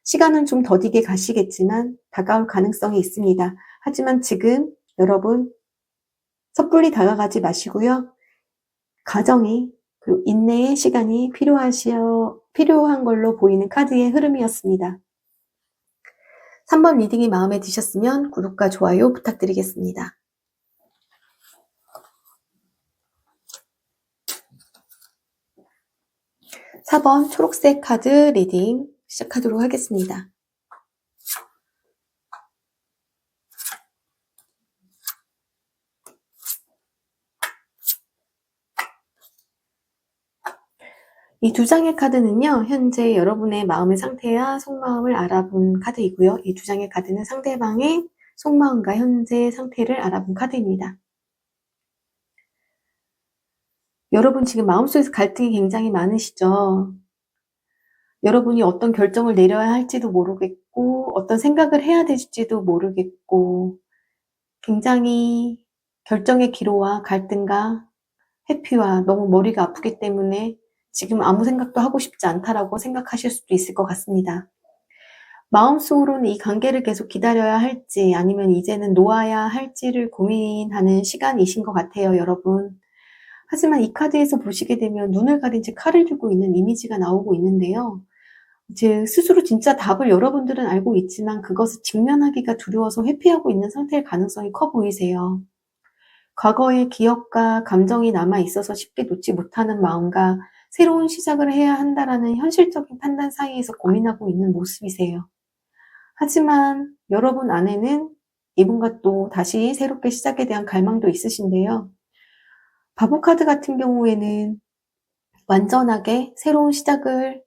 S1: 시간은 좀 더디게 가시겠지만 다가올 가능성이 있습니다. 하지만 지금 여러분 섣불리 다가가지 마시고요. 가정이 그리고 인내의 시간이 필요한 걸로 보이는 카드의 흐름이었습니다. 3번 리딩이 마음에 드셨으면 구독과 좋아요 부탁드리겠습니다. 4번 초록색 카드 리딩 시작하도록 하겠습니다. 이 두 장의 카드는요, 현재 여러분의 마음의 상태와 속마음을 알아본 카드이고요. 이 두 장의 카드는 상대방의 속마음과 현재 상태를 알아본 카드입니다. 여러분 지금 마음속에서 갈등이 굉장히 많으시죠? 여러분이 어떤 결정을 내려야 할지도 모르겠고 어떤 생각을 해야 될지도 모르겠고 굉장히 결정의 기로와 갈등과 회피와 너무 머리가 아프기 때문에 지금 아무 생각도 하고 싶지 않다라고 생각하실 수도 있을 것 같습니다. 마음속으로는 이 관계를 계속 기다려야 할지 아니면 이제는 놓아야 할지를 고민하는 시간이신 것 같아요, 여러분. 하지만 이 카드에서 보시게 되면 눈을 가린 채 칼을 들고 있는 이미지가 나오고 있는데요. 즉 스스로 진짜 답을 여러분들은 알고 있지만 그것을 직면하기가 두려워서 회피하고 있는 상태일 가능성이 커 보이세요. 과거의 기억과 감정이 남아있어서 쉽게 놓지 못하는 마음과 새로운 시작을 해야 한다라는 현실적인 판단 사이에서 고민하고 있는 모습이세요. 하지만 여러분 안에는 이분과 또 다시 새롭게 시작에 대한 갈망도 있으신데요. 바보 카드 같은 경우에는 완전하게 새로운 시작을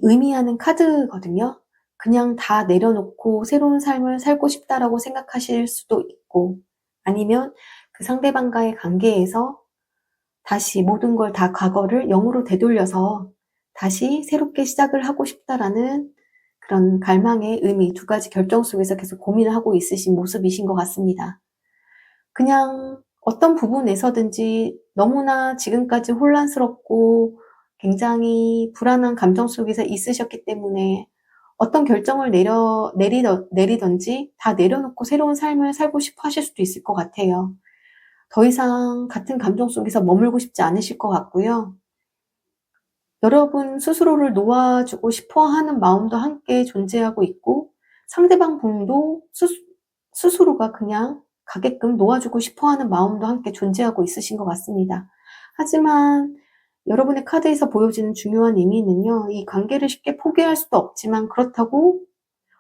S1: 의미하는 카드거든요. 그냥 다 내려놓고 새로운 삶을 살고 싶다라고 생각하실 수도 있고 아니면 그 상대방과의 관계에서 다시 모든 걸 다 과거를 0으로 되돌려서 다시 새롭게 시작을 하고 싶다라는 그런 갈망의 의미 두 가지 결정 속에서 계속 고민을 하고 있으신 모습이신 것 같습니다. 그냥 어떤 부분에서든지 너무나 지금까지 혼란스럽고 굉장히 불안한 감정 속에서 있으셨기 때문에 어떤 결정을 내리든지 다 내려놓고 새로운 삶을 살고 싶어 하실 수도 있을 것 같아요. 더 이상 같은 감정 속에서 머물고 싶지 않으실 것 같고요. 여러분 스스로를 놓아주고 싶어 하는 마음도 함께 존재하고 있고 상대방 분도 스스로가 그냥 가게끔 놓아주고 싶어 하는 마음도 함께 존재하고 있으신 것 같습니다. 하지만 여러분의 카드에서 보여지는 중요한 의미는요. 이 관계를 쉽게 포기할 수도 없지만 그렇다고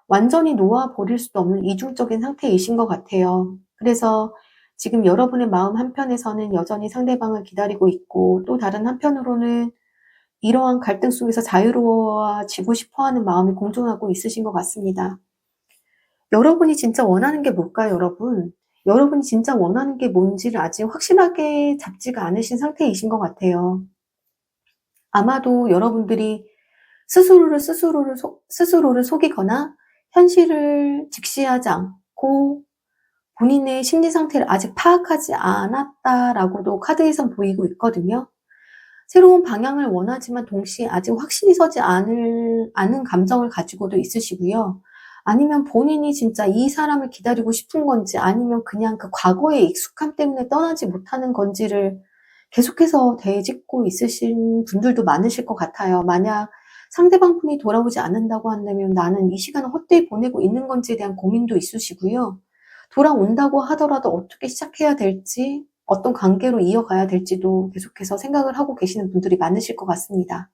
S1: 완전히 놓아버릴 수도 없는 이중적인 상태이신 것 같아요. 그래서 지금 여러분의 마음 한편에서는 여전히 상대방을 기다리고 있고 또 다른 한편으로는 이러한 갈등 속에서 자유로워지고 싶어하는 마음이 공존하고 있으신 것 같습니다. 여러분이 진짜 원하는 게 뭘까요, 여러분? 여러분이 진짜 원하는 게 뭔지를 아직 확실하게 잡지가 않으신 상태이신 것 같아요. 아마도 여러분들이 스스로를 속이거나 현실을 직시하지 않고 본인의 심리 상태를 아직 파악하지 않았다라고도 카드에선 보이고 있거든요. 새로운 방향을 원하지만 동시에 아직 확신이 서지 않은 감정을 가지고도 있으시고요. 아니면 본인이 진짜 이 사람을 기다리고 싶은 건지, 아니면 그냥 그 과거의 익숙함 때문에 떠나지 못하는 건지를 계속해서 되짚고 있으신 분들도 많으실 것 같아요. 만약 상대방 분이 돌아오지 않는다고 한다면 나는 이 시간을 헛되이 보내고 있는 건지에 대한 고민도 있으시고요. 돌아온다고 하더라도 어떻게 시작해야 될지, 어떤 관계로 이어가야 될지도 계속해서 생각을 하고 계시는 분들이 많으실 것 같습니다.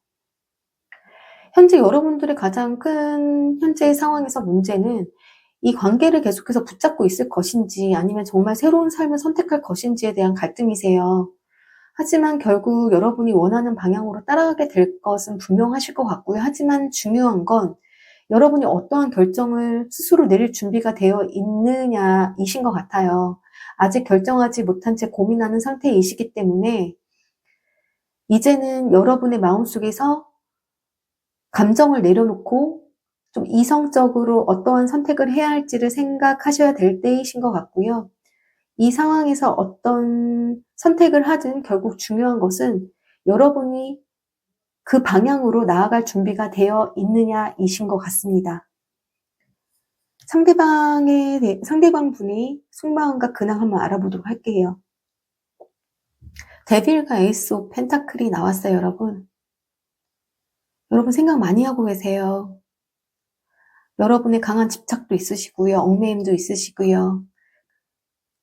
S1: 현재 여러분들의 가장 큰 현재의 상황에서 문제는 이 관계를 계속해서 붙잡고 있을 것인지, 아니면 정말 새로운 삶을 선택할 것인지에 대한 갈등이세요. 하지만 결국 여러분이 원하는 방향으로 따라가게 될 것은 분명하실 것 같고요. 하지만 중요한 건 여러분이 어떠한 결정을 스스로 내릴 준비가 되어 있느냐이신 것 같아요. 아직 결정하지 못한 채 고민하는 상태이시기 때문에 이제는 여러분의 마음속에서 감정을 내려놓고 좀 이성적으로 어떠한 선택을 해야 할지를 생각하셔야 될 때이신 것 같고요. 이 상황에서 어떤 선택을 하든 결국 중요한 것은 여러분이 그 방향으로 나아갈 준비가 되어 있느냐이신 것 같습니다. 상대방 분의 속마음과 근황 한번 알아보도록 할게요. 데빌과 에이스 오브 펜타클이 나왔어요, 여러분. 여러분 생각 많이 하고 계세요. 여러분의 강한 집착도 있으시고요. 얽매임도 있으시고요.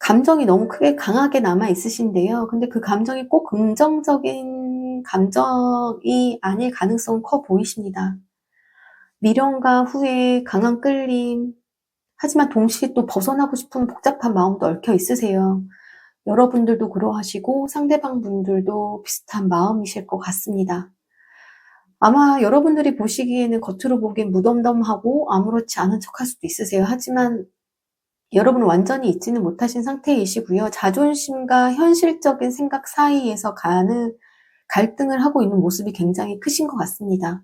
S1: 감정이 너무 크게 강하게 남아 있으신데요. 근데 그 감정이 꼭 긍정적인 감정이 아닐 가능성은 커 보이십니다. 미련과 후회, 강한 끌림, 하지만 동시에 또 벗어나고 싶은 복잡한 마음도 얽혀 있으세요. 여러분들도 그러하시고 상대방 분들도 비슷한 마음이실 것 같습니다. 아마 여러분들이 보시기에는 겉으로 보기엔 무덤덤하고 아무렇지 않은 척할 수도 있으세요. 하지만 여러분은 완전히 잊지는 못하신 상태이시고요. 자존심과 현실적인 생각 사이에서 갈등을 하고 있는 모습이 굉장히 크신 것 같습니다.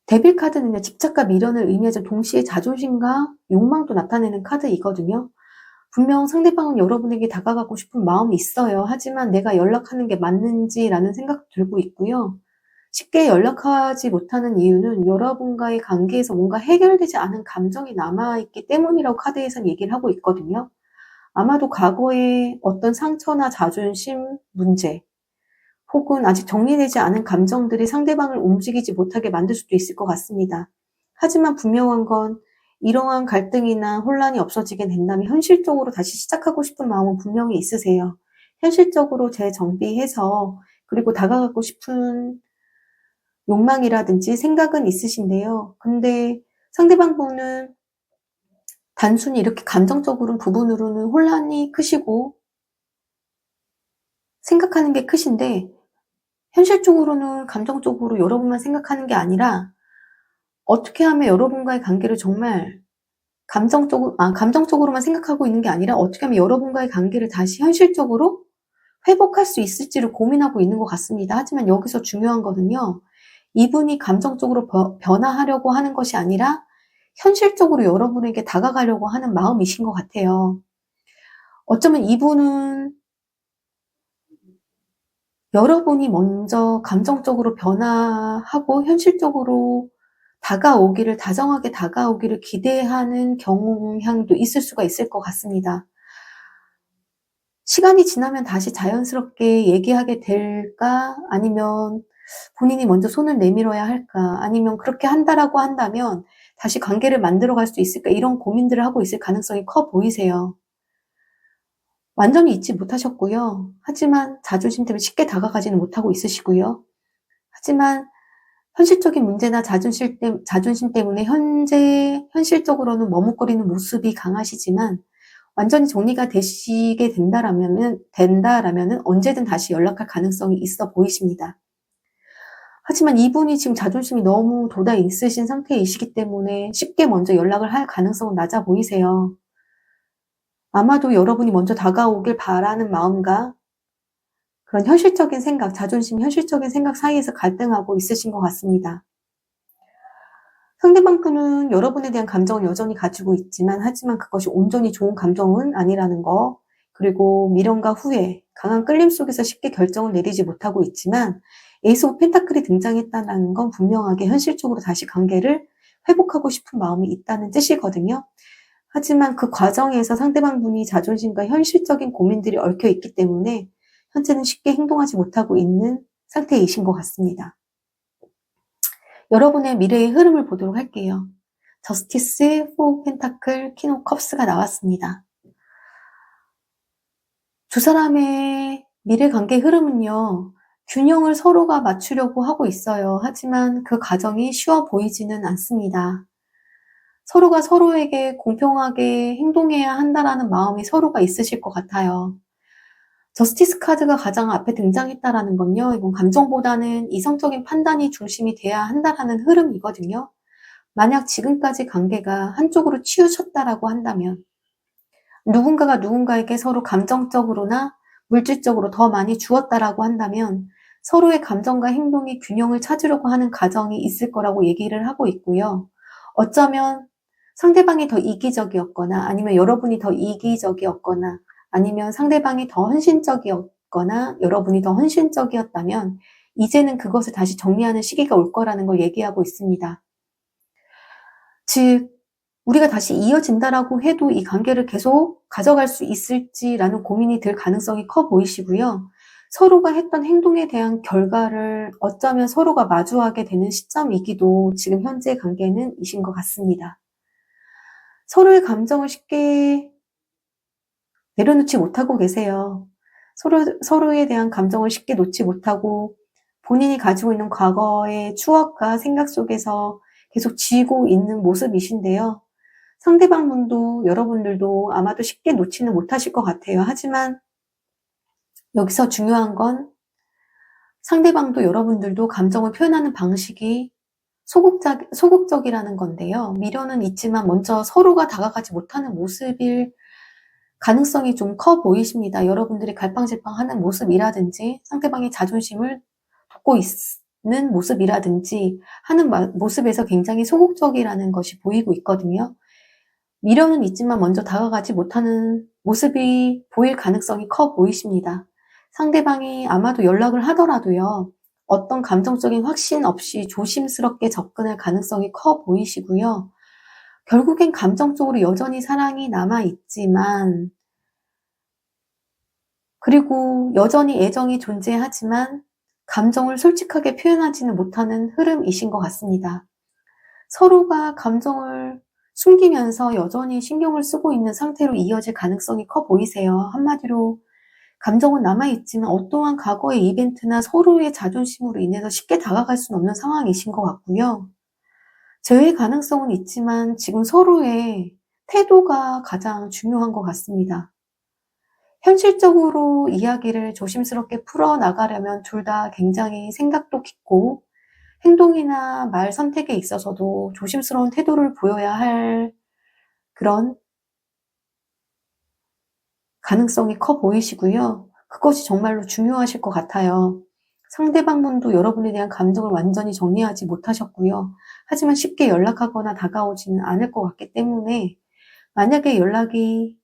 S1: 데빌 카드는요, 집착과 미련을 의미하죠. 동시에 자존심과 욕망도 나타내는 카드이거든요. 분명 상대방은 여러분에게 다가가고 싶은 마음이 있어요. 하지만 내가 연락하는 게 맞는지라는 생각도 들고 있고요. 쉽게 연락하지 못하는 이유는 여러분과의 관계에서 뭔가 해결되지 않은 감정이 남아있기 때문이라고 카드에선 얘기를 하고 있거든요. 아마도 과거의 어떤 상처나 자존심 문제, 혹은 아직 정리되지 않은 감정들이 상대방을 움직이지 못하게 만들 수도 있을 것 같습니다. 하지만 분명한 건 이러한 갈등이나 혼란이 없어지게 된다면 현실적으로 다시 시작하고 싶은 마음은 분명히 있으세요. 현실적으로 재정비해서 그리고 다가가고 싶은 욕망이라든지 생각은 있으신데요. 근데 상대방 분은 단순히 이렇게 감정적으로 부분으로는 혼란이 크시고 생각하는 게 크신데 현실적으로는 감정적으로 여러분만 생각하는 게 아니라 어떻게 하면 여러분과의 관계를 정말 감정적으로만 생각하고 있는 게 아니라 어떻게 하면 여러분과의 관계를 다시 현실적으로 회복할 수 있을지를 고민하고 있는 것 같습니다. 하지만 여기서 중요한 거는요. 이분이 감정적으로 변화하려고 하는 것이 아니라 현실적으로 여러분에게 다가가려고 하는 마음이신 것 같아요. 어쩌면 이분은 여러분이 먼저 감정적으로 변화하고 현실적으로 다정하게 다가오기를 기대하는 경향도 있을 수가 있을 것 같습니다. 시간이 지나면 다시 자연스럽게 얘기하게 될까? 아니면 본인이 먼저 손을 내밀어야 할까? 아니면 그렇게 한다라고 한다면 다시 관계를 만들어갈 수 있을까? 이런 고민들을 하고 있을 가능성이 커 보이세요. 완전히 잊지 못하셨고요. 하지만 자존심 때문에 쉽게 다가가지는 못하고 있으시고요. 하지만 현실적인 문제나 자존심 때문에 현실적으로는 머뭇거리는 모습이 강하시지만 완전히 정리가 되시게 된다라면은 언제든 다시 연락할 가능성이 있어 보이십니다. 하지만 이분이 지금 자존심이 너무 돋아 있으신 상태이시기 때문에 쉽게 먼저 연락을 할 가능성은 낮아 보이세요. 아마도 여러분이 먼저 다가오길 바라는 마음과 그런 현실적인 생각, 자존심, 현실적인 생각 사이에서 갈등하고 있으신 것 같습니다. 상대방 분은 여러분에 대한 감정을 여전히 가지고 있지만 하지만 그것이 온전히 좋은 감정은 아니라는 거, 그리고 미련과 후회, 강한 끌림 속에서 쉽게 결정을 내리지 못하고 있지만 에이스 오브 펜타클이 등장했다는 건 분명하게 현실적으로 다시 관계를
S2: 회복하고 싶은 마음이 있다는 뜻이거든요. 하지만 그 과정에서 상대방 분이 자존심과 현실적인 고민들이 얽혀 있기 때문에 현재는 쉽게 행동하지 못하고 있는 상태이신 것 같습니다. 여러분의 미래의 흐름을 보도록 할게요. 저스티스, 포 펜타클, 퀸 오브 컵스가 나왔습니다. 두 사람의 미래 관계 흐름은요, 균형을 서로가 맞추려고 하고 있어요. 하지만 그 과정이 쉬워 보이지는 않습니다. 서로가 서로에게 공평하게 행동해야 한다라는 마음이 서로가 있으실 것 같아요. 저스티스 카드가 가장 앞에 등장했다라는 건요, 이건 감정보다는 이성적인 판단이 중심이 돼야 한다라는 흐름이거든요. 만약 지금까지 관계가 한쪽으로 치우쳤다라고 한다면 누군가가 누군가에게 서로 감정적으로나 물질적으로 더 많이 주었다라고 한다면 서로의 감정과 행동이 균형을 찾으려고 하는 과정이 있을 거라고 얘기를 하고 있고요. 어쩌면 상대방이 더 이기적이었거나 아니면 여러분이 더 이기적이었거나 아니면 상대방이 더 헌신적이었거나 여러분이 더 헌신적이었다면 이제는 그것을 다시 정리하는 시기가 올 거라는 걸 얘기하고 있습니다. 즉 우리가 다시 이어진다라고 해도 이 관계를 계속 가져갈 수 있을지라는 고민이 들 가능성이 커 보이시고요. 서로가 했던 행동에 대한 결과를 어쩌면 서로가 마주하게 되는 시점이기도 지금 현재 관계는 이신 것 같습니다. 서로의 감정을 쉽게 내려놓지 못하고 계세요. 서로에 대한 감정을 쉽게 놓지 못하고 본인이 가지고 있는 과거의 추억과 생각 속에서 계속 지고 있는 모습이신데요. 상대방 분도 여러분들도 아마도 쉽게 놓지는 못하실 것 같아요. 하지만 여기서 중요한 건 상대방도 여러분들도 감정을 표현하는 방식이 소극적이라는 건데요. 미련은 있지만 먼저 서로가 다가가지 못하는 모습일 가능성이 좀 커 보이십니다. 여러분들이 갈팡질팡하는 모습이라든지 상대방의 자존심을 돋고 있는 모습이라든지 하는 모습에서 굉장히 소극적이라는 것이 보이고 있거든요. 미련은 있지만 먼저 다가가지 못하는 모습이 보일 가능성이 커 보이십니다. 상대방이 아마도 연락을 하더라도요. 어떤 감정적인 확신 없이 조심스럽게 접근할 가능성이 커 보이시고요. 결국엔 감정적으로 여전히 사랑이 남아있지만 그리고 여전히 애정이 존재하지만 감정을 솔직하게 표현하지는 못하는 흐름이신 것 같습니다. 서로가 감정을 숨기면서 여전히 신경을 쓰고 있는 상태로 이어질 가능성이 커 보이세요. 한마디로 감정은 남아있지만 어떠한 과거의 이벤트나 서로의 자존심으로 인해서 쉽게 다가갈 수는 없는 상황이신 것 같고요. 재회 가능성은 있지만 지금 서로의 태도가 가장 중요한 것 같습니다. 현실적으로 이야기를 조심스럽게 풀어나가려면 둘 다 굉장히 생각도 깊고 행동이나 말 선택에 있어서도 조심스러운 태도를 보여야 할 그런 가능성이 커 보이시고요. 그것이 정말로 중요하실 것 같아요. 상대방 분도 여러분에 대한 감정을 완전히 정리하지 못하셨고요. 하지만 쉽게 연락하거나 다가오지는 않을 것 같기 때문에 만약에 연락이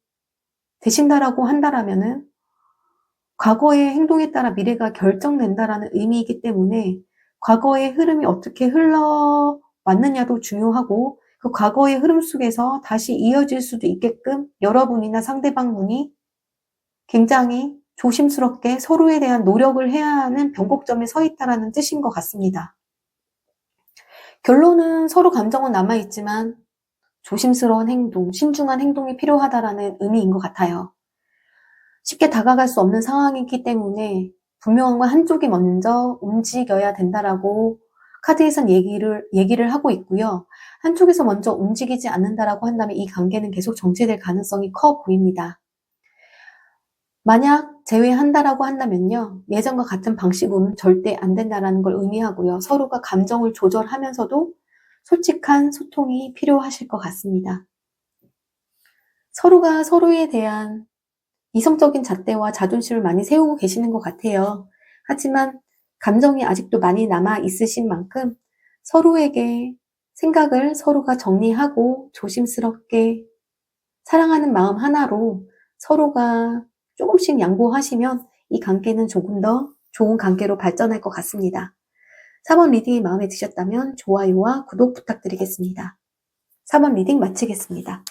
S2: 되신다라고 한다라면은 과거의 행동에 따라 미래가 결정된다라는 의미이기 때문에 과거의 흐름이 어떻게 흘러왔느냐도 중요하고 그 과거의 흐름 속에서 다시 이어질 수도 있게끔 여러분이나 상대방 분이 굉장히 조심스럽게 서로에 대한 노력을 해야 하는 변곡점에 서 있다라는 뜻인 것 같습니다. 결론은 서로 감정은 남아있지만 조심스러운 행동, 신중한 행동이 필요하다라는 의미인 것 같아요. 쉽게 다가갈 수 없는 상황이기 때문에 분명한 건 한쪽이 먼저 움직여야 된다라고 카드에선 얘기를 하고 있고요. 한쪽에서 먼저 움직이지 않는다라고 한다면 이 관계는 계속 정체될 가능성이 커 보입니다. 만약 제외한다라고 한다면요. 예전과 같은 방식으로는 절대 안 된다라는 걸 의미하고요. 서로가 감정을 조절하면서도 솔직한 소통이 필요하실 것 같습니다. 서로가 서로에 대한 이성적인 잣대와 자존심을 많이 세우고 계시는 것 같아요. 하지만 감정이 아직도 많이 남아 있으신 만큼 서로에게 생각을 서로가 정리하고 조심스럽게 사랑하는 마음 하나로 서로가 조금씩 양보하시면 이 관계는 조금 더 좋은 관계로 발전할 것 같습니다. 4번 리딩이 마음에 드셨다면 좋아요와 구독 부탁드리겠습니다. 4번 리딩 마치겠습니다.